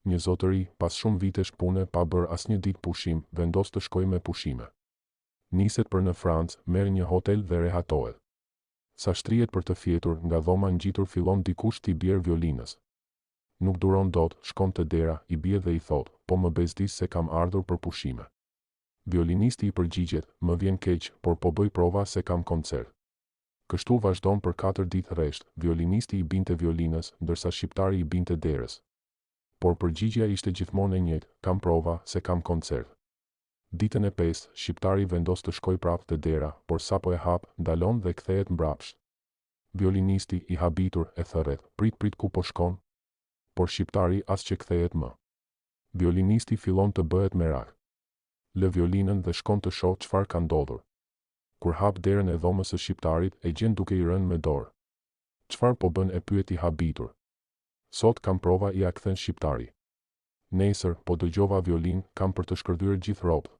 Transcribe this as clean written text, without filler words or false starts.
Një zotëri, pas shumë vitesh pune pa bërë asnjë ditë pushim, vendos të shkojë me pushime. Niset për në Francë, merr një hotel dhe rehatohet. Sa shtrihet për të fjetur, nga dhoma ngjitur fillon dikush t'i bjerë violinës. Nuk duron dot, shkon te dera, i bie dhe i thot, po më bezdis se kam ardhur për pushime. Violinisti i përgjigjet, më vjen keq, por po bëj prova se kam koncert. Kështu vazhdon për 4 ditë rresht, violinisti i binte violinës, ndërsa shqiptari i binte derës. Por përgjigjja ishte gjithmonë e njëjtë, kam prova se kam koncert. Ditën e 5, shqiptari vendos të shkojë prapë te dera, por sapo e hap, ndalon dhe kthehet mbrapsht. Violinisti i habitur e thërret, prit ku po shkon? Por shqiptari as që kthehet më. Violinisti fillon të bëhet merak. Lë violinën dhe shkon të shoh çfarë ka ndodhur. Kur hap derën e dhomës së shqiptarit, e gjen duke i rënë me dorë. Çfarë po bën, e pyet i habitur. Sot kam prova, ia kthen shqiptari. Nesër, po dëgjova violin, kam për të shkërbyer gjithë rrobat.